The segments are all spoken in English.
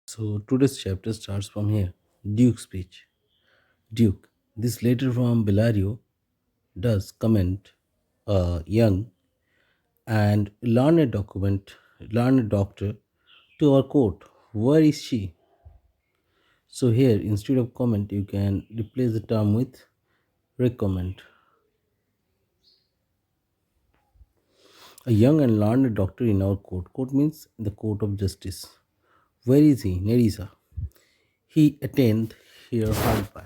So today's chapter starts from here. Duke's speech. Duke. This letter from Bellario does comment a young and learned doctor to our court. Where is she? So here, instead of comment, you can replace the term with recommend. A young and learned doctor in our court. Court means the court of justice. Where is he? Nerissa. He attend here hard by.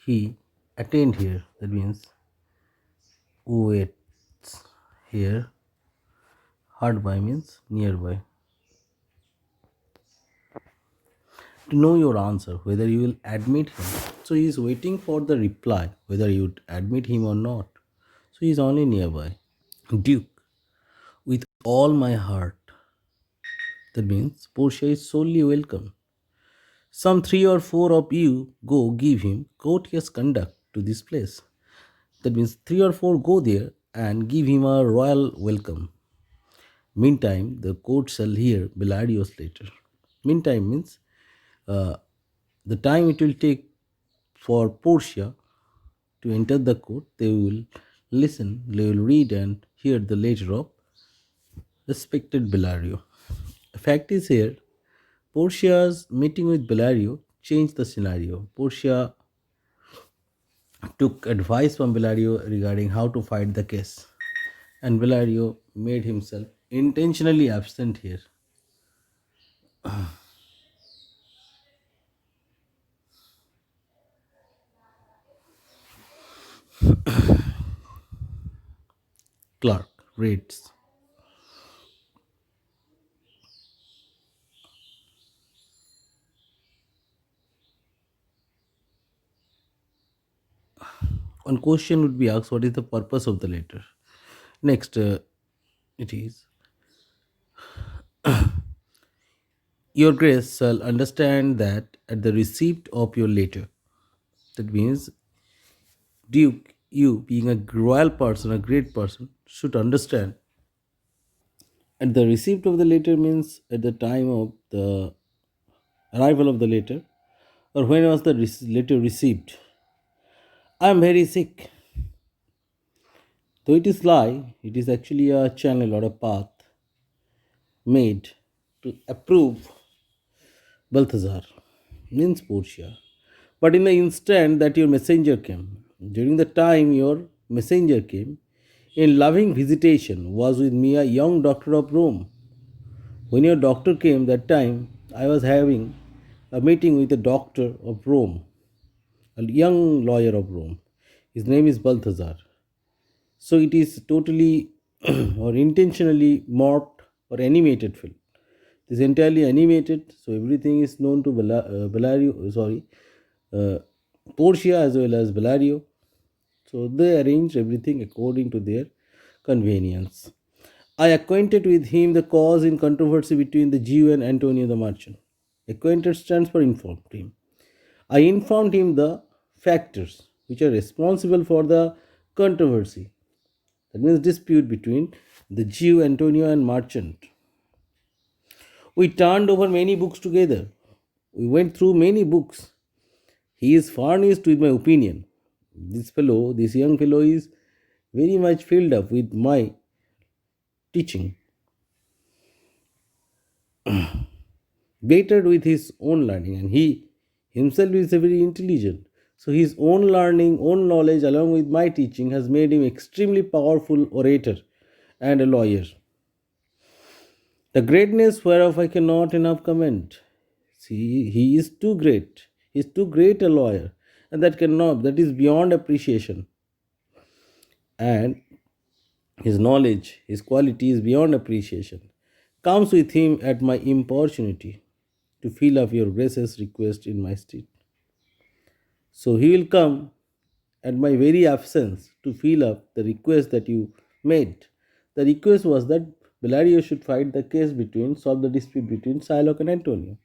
He attend here. That means waits here. Hard by means nearby. To know your answer, whether you will admit him. So he is waiting for the reply, whether you would admit him or not. So he is only nearby. Duke, with all my heart. That means Portia is solely welcome. Some three or four of you go give him courteous conduct to this place. That means three or four go there and give him a royal welcome. Meantime, the court shall hear Bellario's letter. Meantime means uh, the time it will take for Portia to enter the court, they will listen, they will read and hear the letter of respected Bellario. The fact is here, Portia's meeting with Bellario changed the scenario. Portia took advice from Bellario regarding how to fight the case, and Bellario made himself intentionally absent here. Clark reads. One question would be asked, what is the purpose of the letter? Next, it is, Your Grace shall understand that at the receipt of your letter, that means Duke, you being a royal person, a great person, should understand. At the receipt of the letter means at the time of the arrival of the letter, or when was the letter received. I am very sick. Though it is lie, it is actually a channel or a path made to approve Balthazar, means Portia. But in the instant that your messenger came, during the time your messenger came, in loving visitation was with me a young doctor of Rome. When your doctor came that time, I was having a meeting with a doctor of Rome, a young lawyer of Rome. His name is Balthazar. So it is totally or intentionally morphed or animated film. It is entirely animated, so everything is known to uh, Portia as well as Bellario. So they arranged everything according to their convenience. I acquainted with him the cause in controversy between the Jew and Antonio the merchant. Acquainted stands for informed him. I informed him the factors which are responsible for the controversy. That means dispute between the Jew Antonio and merchant. We turned over many books together. We went through many books. He is furnished with my opinion. This young fellow is very much filled up with my teaching, bettered with his own learning, and he himself is a very intelligent. So his own learning, own knowledge, along with my teaching, has made him extremely powerful orator and a lawyer. The greatness whereof I cannot enough comment. See, he is too great. He is too great a lawyer, and that is beyond appreciation. And his knowledge, his quality is beyond appreciation. Comes with him at my importunity to fill up your grace's request in my stead. So he will come at my very absence to fill up the request that you made. The request was that Bellario should fight the case solve the dispute between Shylock and Antonio.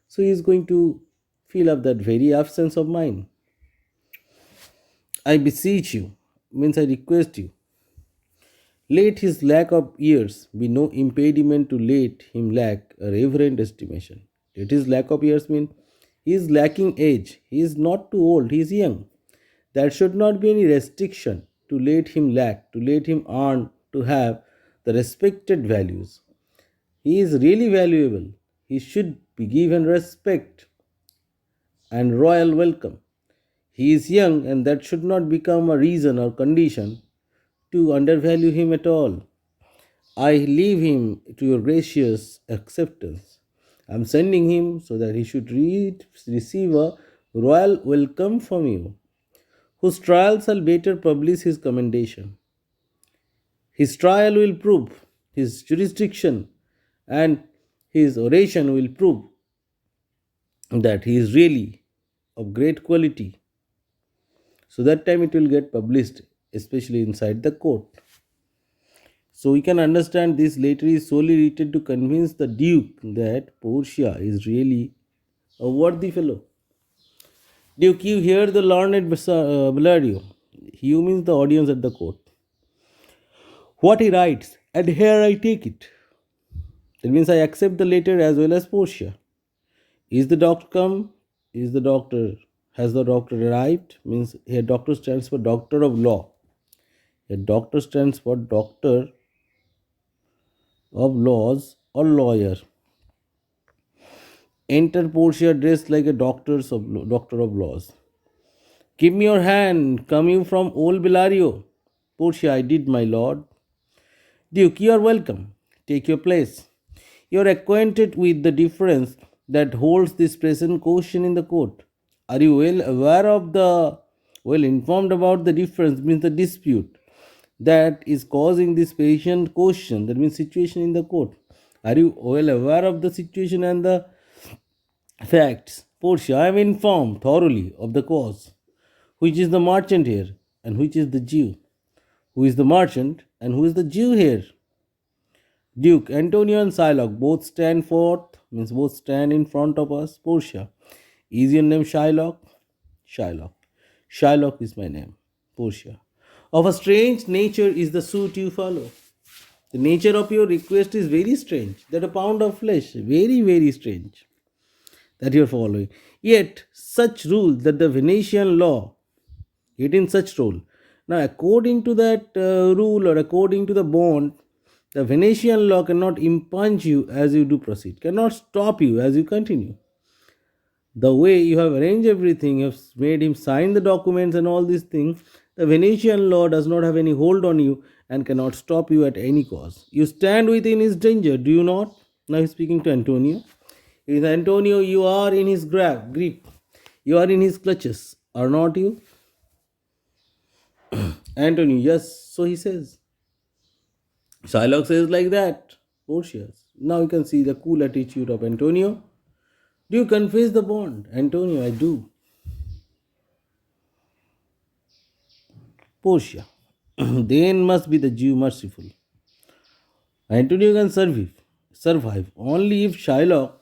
So he is going to fill up that very absence of mine. I beseech you, means I request you, let his lack of years be no impediment to let him lack a reverent estimation. It is lack of years mean he is lacking age. He is not too old, he is young. There should not be any restriction to let him lack, to let him earn, to have the respected values. He is really valuable. He should be given respect and royal welcome. He is young, and that should not become a reason or condition to undervalue him at all. I leave him to your gracious acceptance. I am sending him so that he should receive a royal welcome from you, whose trial shall better publish his commendation. His trial will prove, his jurisdiction and his oration will prove that he is really of great quality. So that time it will get published, especially inside the court. So we can understand this letter is solely written to convince the Duke that Portia is really a worthy fellow. Duke, you hear the learned Bellario. You means the audience at the court. What he writes, and here I take it. That means I accept the letter as well as Portia. Is the doctor come? Is the doctor Has the doctor arrived? Means here doctor stands for doctor of law. A doctor stands for doctor of laws or lawyer. Enter Portia dressed like a doctor of laws. Give me your hand. Come you from old Bellario? Portia, I did, my lord. Duke, you are welcome. Take your place. You are acquainted with the difference that holds this present question in the court. Are you well informed about the difference, means the dispute that is causing this patient question, that means situation in the court? Are you well aware of the situation and the facts? Portia, I am informed thoroughly of the cause. Which is the merchant here and which is the Jew? Who is the merchant and who is the Jew here? Duke, Antonio and Shylock both stand forth, means both stand in front of us. Portia, is your name Shylock? Shylock. Shylock is my name. Portia. Of a strange nature is the suit you follow. The nature of your request is very strange. That a pound of flesh, very, very strange, that you are following. Yet, such rule that the Venetian law, yet in such rule. Now, according to that rule or according to the bond, the Venetian law cannot impunge you as you do proceed, cannot stop you as you continue. The way you have arranged everything, you have made him sign the documents and all these things, the Venetian law does not have any hold on you and cannot stop you at any cause. You stand within his danger, do you not? Now he's speaking to Antonio. With Antonio, you are in his grip. You are in his clutches, are not you? Antonio, yes, so he says. Shylock says like that. Portia. Now you can see the cool attitude of Antonio. Do you confess the bond? Antonio, I do. Portia. Then must be the Jew merciful. Antonio can survive only if Shylock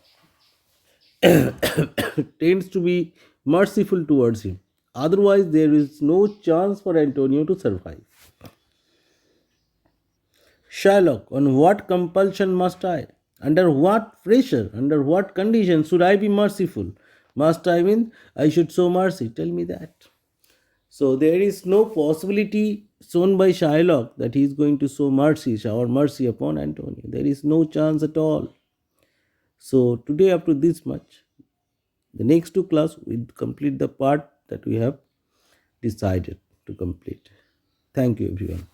tends to be merciful towards him. Otherwise, there is no chance for Antonio to survive. Shylock, on what compulsion must I? Under what pressure? Under what conditions should I be merciful? Must I mean I should show mercy? Tell me that. So there is no possibility shown by Shylock that he is going to shower mercy upon Antonio. There is no chance at all. So today up to this much. The next two class we complete the part that we have decided to complete. Thank you everyone.